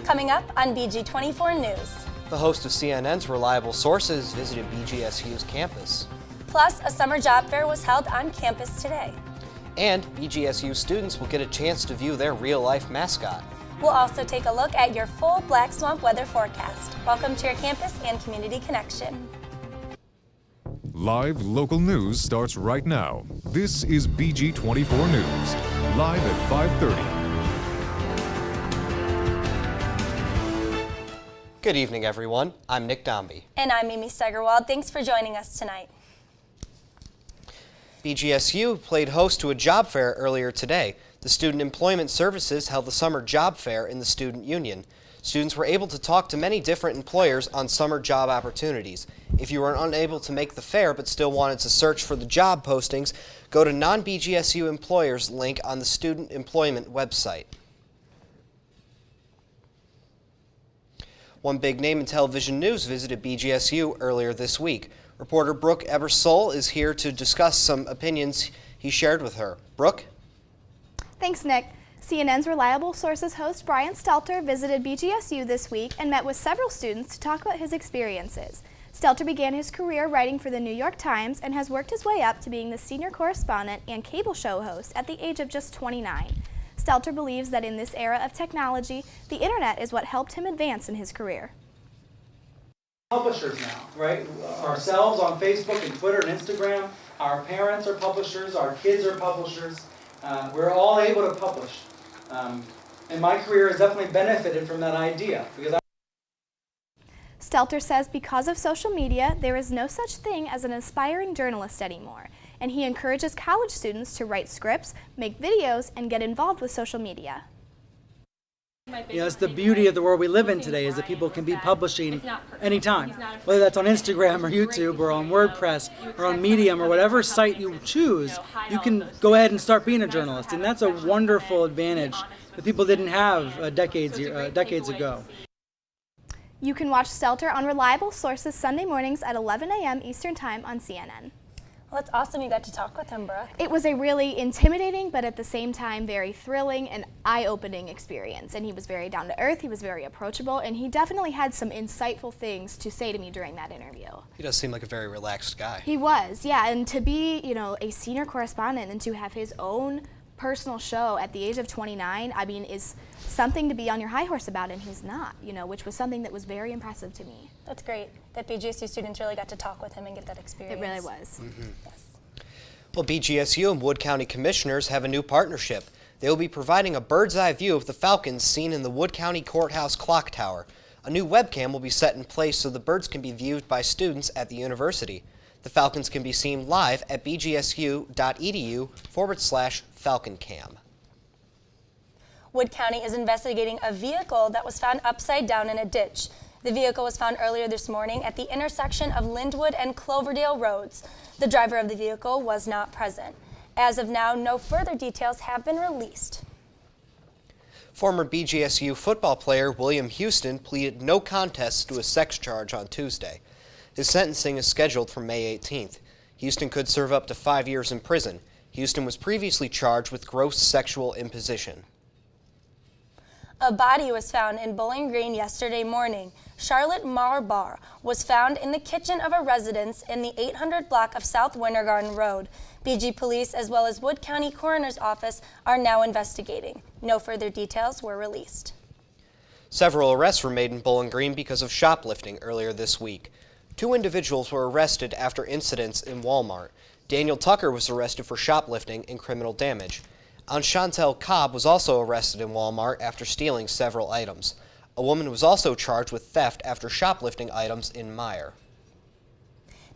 Coming up on BG24 News. The host of CNN's Reliable Sources visited BGSU's campus. Plus, a summer job fair was held on campus today. And BGSU students will get a chance to view their real-life mascot. We'll also take a look at your full Black Swamp weather forecast. Welcome to your campus and community connection. Live local news starts right now. This is BG24 News, live at 5:30. Good evening, everyone. I'm Nick Dombey. And I'm Amy Steigerwald. Thanks for joining us tonight. BGSU played host to a job fair earlier today. The Student Employment Services held the summer job fair in the student union. Students were able to talk to many different employers on summer job opportunities. If you were unable to make the fair but still wanted to search for the job postings, go to non-BGSU employers link on the Student Employment website. One big name in television news visited BGSU earlier this week. Reporter Brooke Ebersole is here to discuss some opinions he shared with her. Brooke? Thanks, Nick. CNN's Reliable Sources host Brian Stelter visited BGSU this week and met with several students to talk about his experiences. Stelter began his career writing for the New York Times and has worked his way up to being the senior correspondent and cable show host at the age of just 29. Stelter believes that in this era of technology, the internet is what helped him advance in his career. Publishers now, right? Ourselves on Facebook and Twitter and Instagram, our parents are publishers, our kids are publishers. We're all able to publish. And my career has definitely benefited from that idea. Stelter says because of social media, there is no such thing as an aspiring journalist anymore, and he encourages college students to write scripts, make videos, and get involved with social media. You know, it's the beauty of the world we live in today is that people can be publishing anytime, whether that's on Instagram or YouTube or on WordPress or on Medium or whatever site you choose, you can go ahead and start being a journalist, and that's a wonderful advantage that people didn't have decades ago. You can watch Stelter on Reliable Sources Sunday mornings at 11 a.m. Eastern Time on CNN. Well, that's awesome you got to talk with him, Brooke. It was a really intimidating, but at the same time very thrilling and eye-opening experience. And he was very down to earth, he was very approachable, and he definitely had some insightful things to say to me during that interview. He does seem like a very relaxed guy. He was, yeah, and to be, a senior correspondent and to have his own personal show at the age of 29, I mean, is something to be on your high horse about, and he's not, which was something that was very impressive to me. That's great that BGSU students really got to talk with him and get that experience. It really was. Mm-hmm. Yes. Well, BGSU and Wood County Commissioners have a new partnership. They will be providing a bird's eye view of the falcons seen in the Wood County Courthouse clock tower. A new webcam will be set in place so the birds can be viewed by students at the university. The falcons can be seen live at bgsu.edu/falconcam. Wood County is investigating a vehicle that was found upside down in a ditch. The vehicle was found earlier this morning at the intersection of Lindwood and Cloverdale Roads. The driver of the vehicle was not present. As of now, no further details have been released. Former BGSU football player William Houston pleaded no contest to a sex charge on Tuesday. His sentencing is scheduled for May 18th. Houston could serve up to 5 years in prison. Houston was previously charged with gross sexual imposition. A body was found in Bowling Green yesterday morning. Charlotte Marbar was found in the kitchen of a residence in the 800 block of South Winter Garden Road. BG Police as well as Wood County Coroner's Office are now investigating. No further details were released. Several arrests were made in Bowling Green because of shoplifting earlier this week. 2 individuals were arrested after incidents in Walmart. Daniel Tucker was arrested for shoplifting and criminal damage. Chantel Cobb was also arrested in Walmart after stealing several items. A woman was also charged with theft after shoplifting items in Meyer.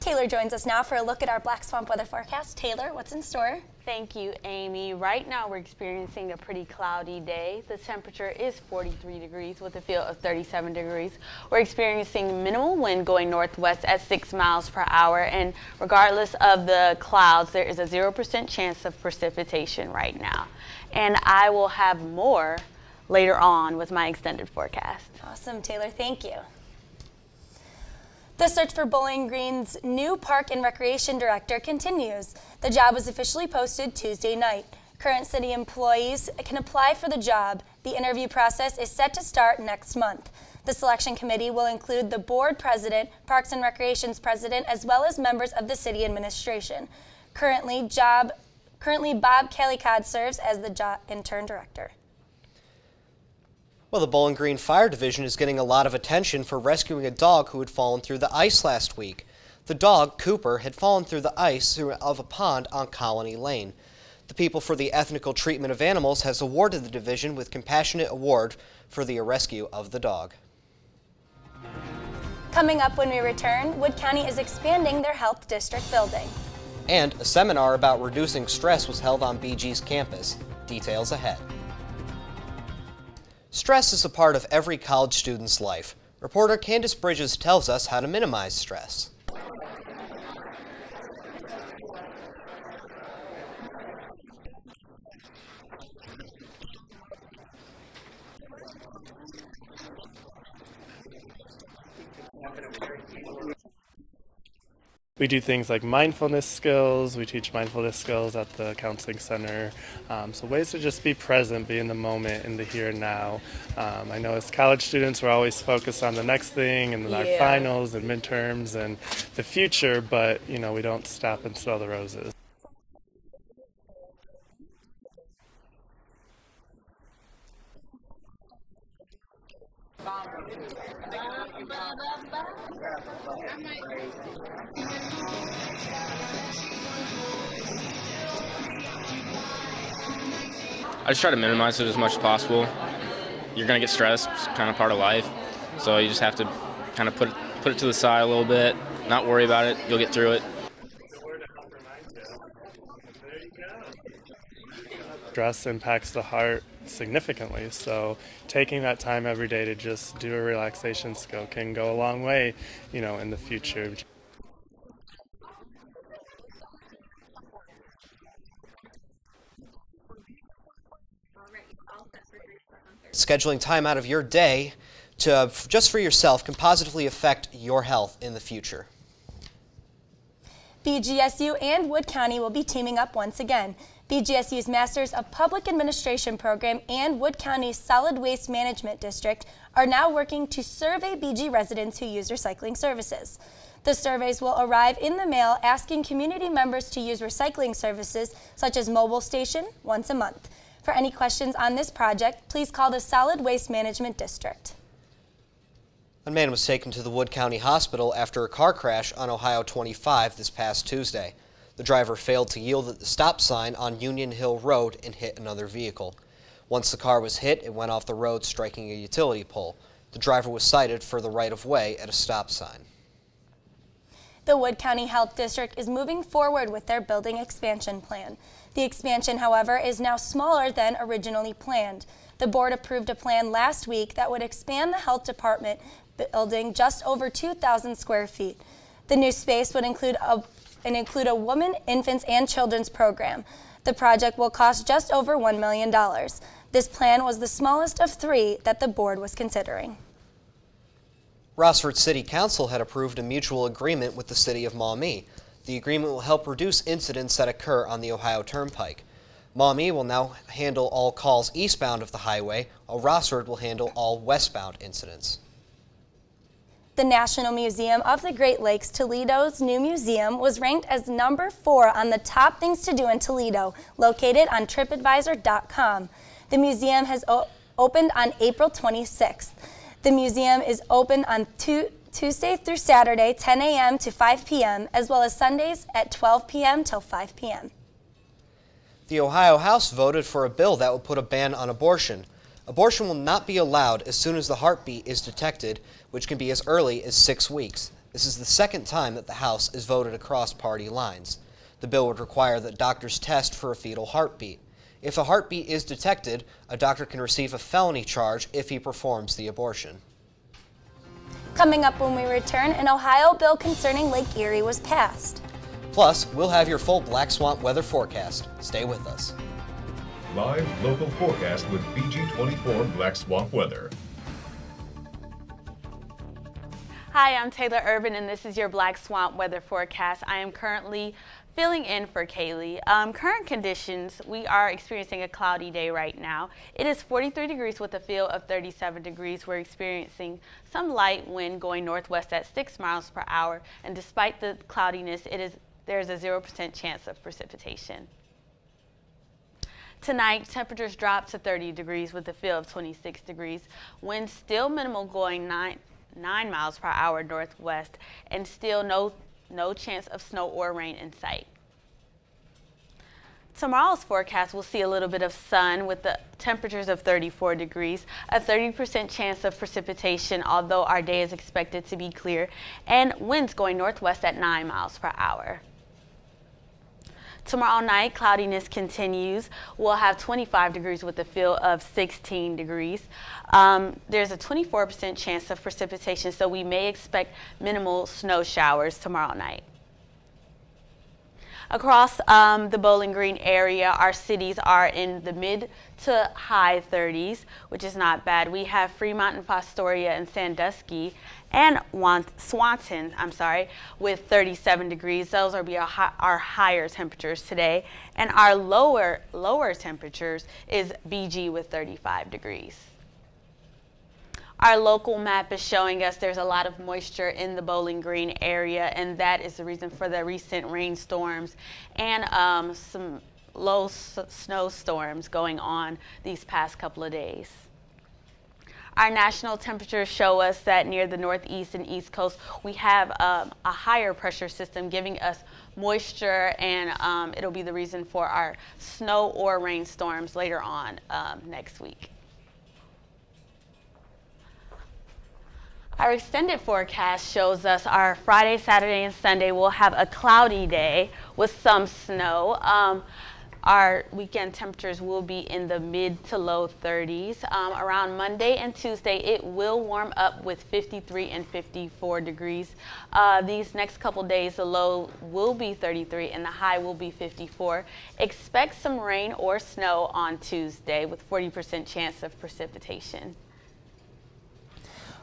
Taylor joins us now for a look at our Black Swamp weather forecast. Taylor, what's in store? Thank you, Amy. Right now we're experiencing a pretty cloudy day. The temperature is 43 degrees with a feel of 37 degrees. We're experiencing minimal wind going northwest at 6 miles per hour, and regardless of the clouds, there is a 0% chance of precipitation right now. And I will have more later on with my extended forecast. Awesome, Taylor. Thank you. The search for Bowling Green's new Park and Recreation Director continues. The job was officially posted Tuesday night. Current city employees can apply for the job The interview process is set to start next month. The selection committee will include the board president, Parks and Recreation's president, as well as members of the city administration. Currently, Bob Calicod serves as the intern director. Well, the Bowling Green Fire Division is getting a lot of attention for rescuing a dog who had fallen through the ice last week. The dog, Cooper, had fallen through the ice of a pond on Colony Lane. The People for the Ethical Treatment of Animals has awarded the division with Compassionate Award for the rescue of the dog. Coming up when we return, Wood County is expanding their health district building. And a seminar about reducing stress was held on BG's campus. Details ahead. Stress is a part of every college student's life. Reporter Candace Bridges tells us how to minimize stress. We do things like mindfulness skills. We teach mindfulness skills at the counseling center. So ways to just be present, be in the moment, in the here and now. I know as college students, we're always focused on the next thing and our finals and midterms and the future, but we don't stop and smell the roses. I just try to minimize it as much as possible. You're going to get stressed, it's kind of part of life. So you just have to kind of put it to the side a little bit, not worry about it, you'll get through it. Stress impacts the heart significantly, so taking that time every day to just do a relaxation skill can go a long way, in the future. Scheduling time out of your day just for yourself can positively affect your health in the future. BGSU and Wood County will be teaming up once again. BGSU's Masters of Public Administration program and Wood County's Solid Waste Management District are now working to survey BG residents who use recycling services. The surveys will arrive in the mail asking community members to use recycling services such as Mobile Station once a month. For any questions on this project, please call the Solid Waste Management District. A man was taken to the Wood County Hospital after a car crash on Ohio 25 this past Tuesday. The driver failed to yield at the stop sign on Union Hill Road and hit another vehicle. Once the car was hit, it went off the road, striking a utility pole. The driver was cited for the right-of-way at a stop sign. The Wood County Health District is moving forward with their building expansion plan. The expansion, however, is now smaller than originally planned. The board approved a plan last week that would expand the health department building just over 2,000 square feet. The new space would include a women, infants, and children's program. The project will cost just over $1 million. This plan was the smallest of three that the board was considering. Rossford City Council had approved a mutual agreement with the City of Maumee. The agreement will help reduce incidents that occur on the Ohio Turnpike. Maumee will now handle all calls eastbound of the highway, while Rossford will handle all westbound incidents. The National Museum of the Great Lakes, Toledo's new museum, was ranked as number 4 on the top things to do in Toledo, located on TripAdvisor.com. The museum has opened on April 26th. The museum is open on Tuesday through Saturday, 10 a.m. to 5 p.m., as well as Sundays at 12 p.m. till 5 p.m. The Ohio House voted for a bill that will put a ban on abortion. Abortion will not be allowed as soon as the heartbeat is detected, which can be as early as 6 weeks. This is the second time that the House is voted across party lines. The bill would require that doctors test for a fetal heartbeat. If a heartbeat is detected, a doctor can receive a felony charge if he performs the abortion. Coming up when we return, an Ohio bill concerning Lake Erie was passed. Plus, we'll have your full Black Swamp weather forecast. Stay with us. Live local forecast with BG24 Black Swamp Weather. Hi, I'm Taylor Irvin, and this is your Black Swamp weather forecast. I am currently Filling in for Kaylee. Current conditions, we are experiencing a cloudy day right now. It is 43 degrees with a feel of 37 degrees. We're experiencing some light wind going northwest at 6 miles per hour. And despite the cloudiness, there's a 0% chance of precipitation. Tonight, temperatures drop to 30 degrees with a feel of 26 degrees. Wind still minimal going 9 miles per hour northwest, and still no chance of snow or rain in sight. Tomorrow's forecast, we'll see a little bit of sun with the temperatures of 34 degrees, a 30% chance of precipitation, although our day is expected to be clear, and winds going northwest at 9 miles per hour. Tomorrow night, cloudiness continues. We'll have 25 degrees with a feel of 16 degrees. There's a 24% chance of precipitation, so we may expect minimal snow showers tomorrow night. Across the Bowling Green area, our cities are in the mid to high 30s, which is not bad. We have Fremont and Fostoria and Sandusky and Swanton, with 37 degrees. Those will be our higher temperatures today. And our lower temperatures is BG with 35 degrees. Our local map is showing us there's a lot of moisture in the Bowling Green area, and that is the reason for the recent rainstorms and some low snowstorms going on these past couple of days. Our national temperatures show us that near the northeast and east coast, we have a higher pressure system giving us moisture, and it'll be the reason for our snow or rainstorms later on next week. Our extended forecast shows us our Friday, Saturday, and Sunday will have a cloudy day with some snow. Our weekend temperatures will be in the mid to low 30s. Around Monday and Tuesday, it will warm up with 53 and 54 degrees. These next couple days, the low will be 33 and the high will be 54. Expect some rain or snow on Tuesday with 40% chance of precipitation.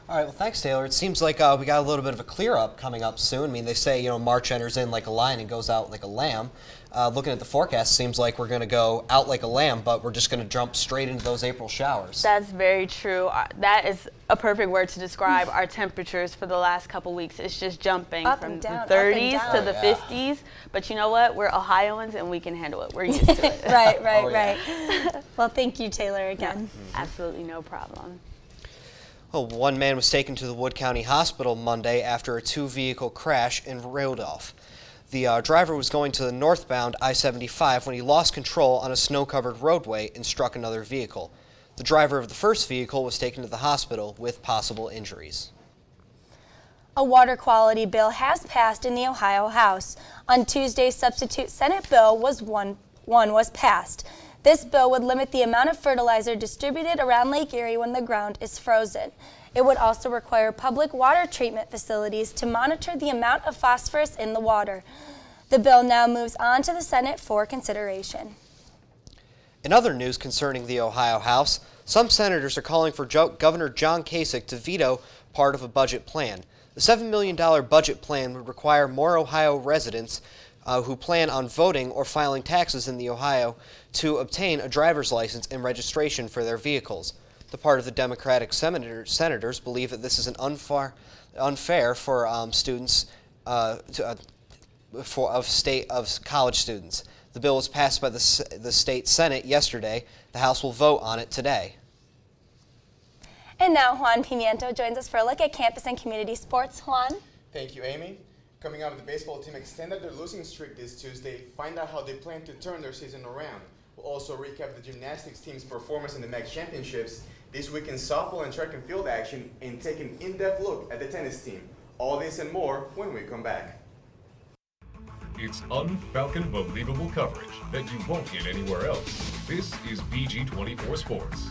All right, well, thanks, Taylor. It seems like we got a little bit of a clear-up coming up soon. I mean, they say, March enters in like a lion and goes out like a lamb. Looking at the forecast, seems like we're going to go out like a lamb, but we're just going to jump straight into those April showers. That's very true. That is a perfect word to describe our temperatures for the last couple weeks. It's just jumping from the 30s to the 50s. But you know what? We're Ohioans, and we can handle it. We're used to it. Right. Well, thank you, Taylor, again. Absolutely no problem. Well, one man was taken to the Wood County Hospital Monday after a two-vehicle crash in Rudolph. The driver was going to the northbound I-75 when he lost control on a snow-covered roadway and struck another vehicle. The driver of the first vehicle was taken to the hospital with possible injuries. A water quality bill has passed in the Ohio House. On Tuesday's substitute Senate bill was passed. This bill would limit the amount of fertilizer distributed around Lake Erie when the ground is frozen. It would also require public water treatment facilities to monitor the amount of phosphorus in the water. The bill now moves on to the Senate for consideration. In other news concerning the Ohio House, some senators are calling for Governor John Kasich to veto part of a budget plan. The $7 million budget plan would require more Ohio residents who plan on voting or filing taxes in the Ohio to obtain a driver's license and registration for their vehicles. The part of the Democratic senators believe that this is unfair for students of college students. The bill was passed by the state Senate yesterday. The House will vote on it today. And now Juan Pimiento joins us for a look at campus and community sports. Juan? Thank you, Amy. Coming up, the baseball team extended their losing streak this Tuesday. Find out how they plan to turn their season around. We'll also recap the gymnastics team's performance in the MEC championships, this weekend softball and track and field action, and take an in-depth look at the tennis team. All this and more when we come back. It's un-Falcon believable coverage that you won't get anywhere else. This is BG24 Sports.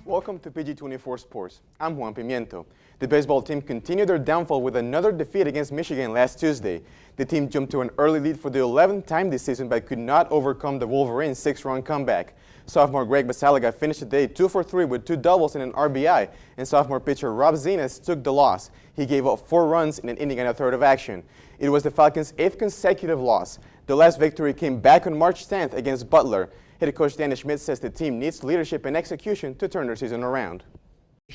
Welcome to BG24 Sports. I'm Juan Pimiento. The baseball team continued their downfall with another defeat against Michigan last Tuesday. The team jumped to an early lead for the 11th time this season but could not overcome the Wolverines' 6-run comeback. Sophomore Greg Basalaga finished the day 2 for 3 with 2 doubles and an RBI, and sophomore pitcher Rob Zenas took the loss. He gave up 4 runs in an inning and a third of action. It was the Falcons' 8th consecutive loss. The last victory came back on March 10th against Butler. Head coach Danny Schmidt says the team needs leadership and execution to turn their season around.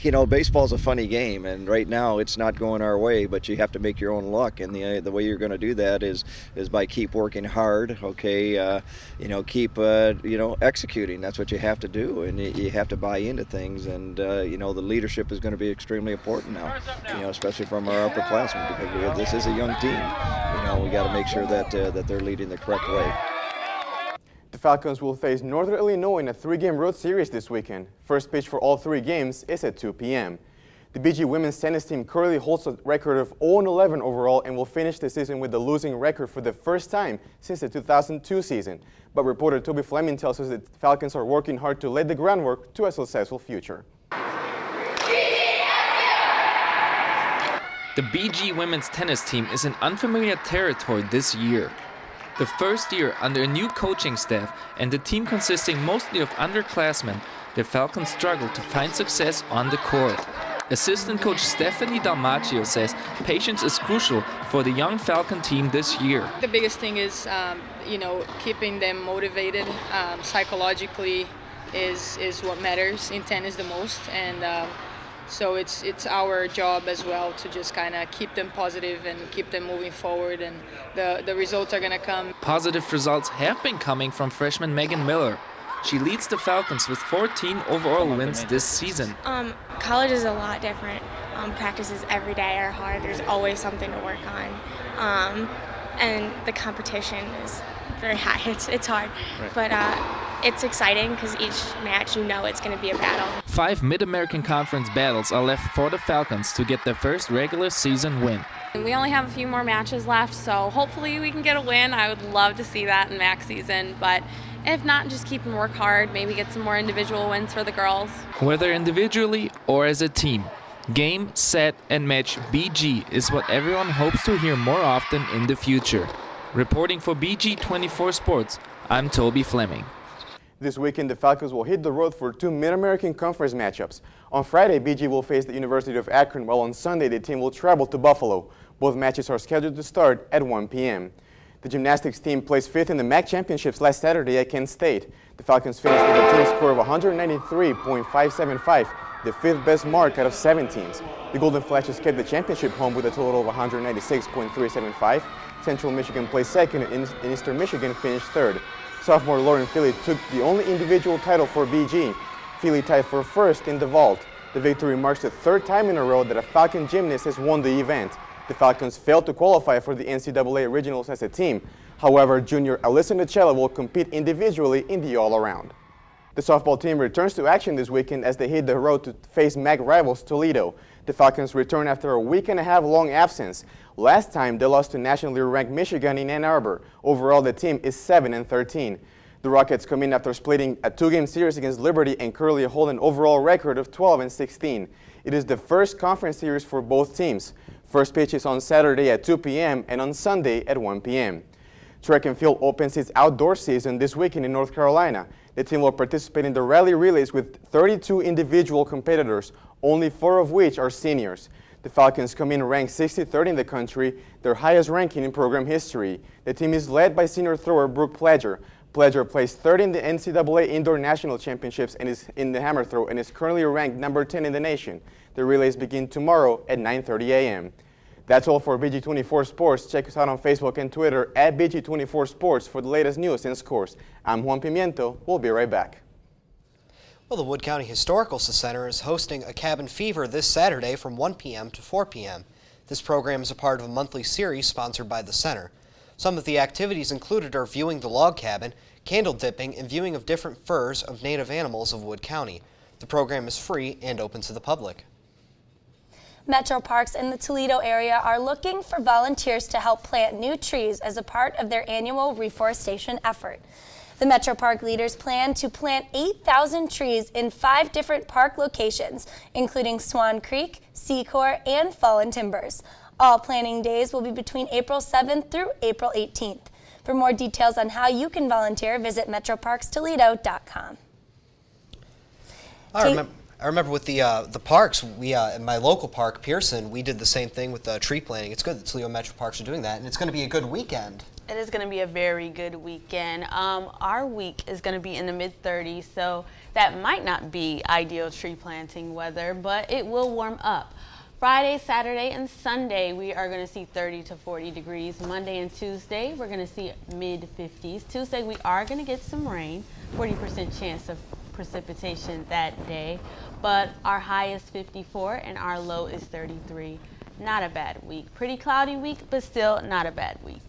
You know, baseball's a funny game, and right now it's not going our way, but you have to make your own luck, and the way you're going to do that is by keep working hard, okay, keep executing. That's what you have to do, and you have to buy into things, and the leadership is going to be extremely important now, especially from our upperclassmen, because this is a young team. We got to make sure that they're leading the correct way. The Falcons will face Northern Illinois in a 3-game road series this weekend. First pitch for all 3 games is at 2 p.m. The BG women's tennis team currently holds a record of 0-11 overall and will finish the season with the losing record for the first time since the 2002 season. But reporter Toby Fleming tells us that the Falcons are working hard to lay the groundwork to a successful future. The BG women's tennis team is in unfamiliar territory this year. The first year under a new coaching staff and the team consisting mostly of underclassmen, the Falcons struggled to find success on the court. Assistant coach Stephanie Dalmaccio says patience is crucial for the young Falcon team this year. The biggest thing is, keeping them motivated psychologically is what matters in tennis the most, and so it's our job as well to just kind of keep them positive and keep them moving forward, and the results are going to come. Positive results have been coming from freshman Megan Miller. She leads the Falcons with 14 overall wins this season. College is a lot different. Practices every day are hard. There's always something to work on. And the competition is very high. It's hard. Right. But it's exciting because each match, it's going to be a battle. 5 Mid-American Conference battles are left for the Falcons to get their first regular season win. We only have a few more matches left, so hopefully we can get a win. I would love to see that in MAC season, but if not, just keep and work hard, maybe get some more individual wins for the girls. Whether individually or as a team, game, set, and match BG is what everyone hopes to hear more often in the future. Reporting for BG24 Sports, I'm Toby Fleming. This weekend, the Falcons will hit the road for 2 Mid-American Conference matchups. On Friday, BG will face the University of Akron, while on Sunday, the team will travel to Buffalo. Both matches are scheduled to start at 1 p.m. The gymnastics team placed 5th in the MAC championships last Saturday at Kent State. The Falcons finished with a team score of 193.575, the 5th best mark out of 7 teams. The Golden Flashes kept the championship home with a total of 196.375. Central Michigan placed 2nd and Eastern Michigan finished 3rd. Sophomore Lauren Philly took the only individual title for BG. Philly tied for 1st in the vault. The victory marks the 3rd time in a row that a Falcon gymnast has won the event. The Falcons failed to qualify for the NCAA Regionals as a team. However, junior Alyssa Nocella will compete individually in the all-around. The softball team returns to action this weekend as they hit the road to face MAC rivals Toledo. The Falcons return after a week-and-a-half-long absence. Last time, they lost to nationally ranked Michigan in Ann Arbor. Overall, the team is 7-13. The Rockets come in after splitting a 2-game series against Liberty and currently hold an overall record of 12-16. It is the first conference series for both teams. First pitch is on Saturday at 2 p.m. and on Sunday at 1 p.m. Track and field opens its outdoor season this weekend in North Carolina. The team will participate in the rally relays with 32 individual competitors, only 4 of which are seniors. The Falcons come in ranked 63rd in the country, their highest ranking in program history. The team is led by senior thrower Brooke Pledger. Pledger placed 3rd in the NCAA Indoor National Championships and is in the hammer throw and is currently ranked number 10 in the nation. The relays begin tomorrow at 9:30 a.m. That's all for BG24 Sports. Check us out on Facebook and Twitter at BG24 Sports for the latest news and scores. I'm Juan Pimiento. We'll be right back. Well, the Wood County Historical Center is hosting a Cabin Fever this Saturday from 1 p.m. to 4 p.m. This program is a part of a monthly series sponsored by the center. Some of the activities included are viewing the log cabin, candle dipping, and viewing of different furs of native animals of Wood County. The program is free and open to the public. Metro Parks in the Toledo area are looking for volunteers to help plant new trees as a part of their annual reforestation effort. The Metro Park leaders plan to plant 8,000 trees in 5 different park locations, including Swan Creek, Secor, and Fallen Timbers. All planting days will be between April 7th through April 18th. For more details on how you can volunteer, visit metroparkstoledo.com. I remember with the parks, we in my local park, Pearson, we did the same thing with tree planting. It's good that Toledo Metro Parks are doing that, and it's going to be a good weekend. It is going to be a very good weekend. Our week is going to be in the mid-30s, so that might not be ideal tree planting weather, but it will warm up. Friday, Saturday, and Sunday, we are going to see 30 to 40 degrees. Monday and Tuesday, we're going to see mid-50s. Tuesday, we are going to get some rain, 40% chance of precipitation that day, but our high is 54 and our low is 33. Not a bad week. Pretty cloudy week, but still not a bad week.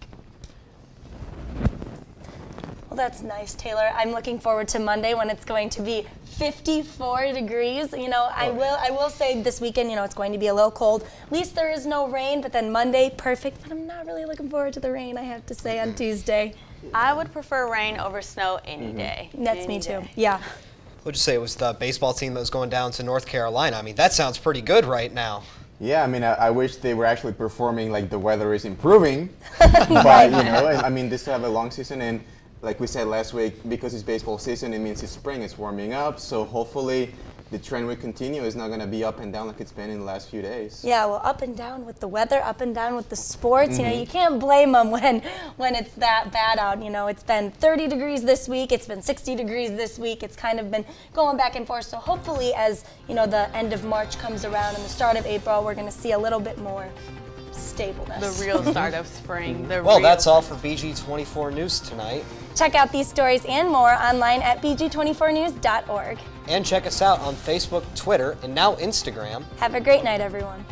Well, that's nice, Taylor. I'm looking forward to Monday when it's going to be 54 degrees. You know, I will say this weekend, you know, it's going to be a little cold. At least there is no rain, but then Monday, perfect. But I'm not really looking forward to the rain, I have to say, on Tuesday. I would prefer rain over snow any day. That's me too, yeah. We'll just say it was the baseball team that was going down to North Carolina. I mean, that sounds pretty good right now. Yeah, I mean, I wish they were actually performing like the weather is improving. But, you know, I mean, they still have a long season, and like we said last week, because it's baseball season, it means it's spring, it's warming up, so hopefully the trend will continue. It's not going to be up and down like it's been in the last few days. Yeah, well, up and down with the weather, up and down with the sports. You know, you can't blame them when it's that bad out. You know, it's been 30 degrees this week, it's been 60 degrees this week. It's kind of been going back and forth. So hopefully as, you know, the end of March comes around and the start of April, we're going to see a little bit more stableness. The real start of spring. Well, that's all for BG24 News tonight. Check out these stories and more online at bg24news.org. And check us out on Facebook, Twitter, and now Instagram. Have a great night, everyone.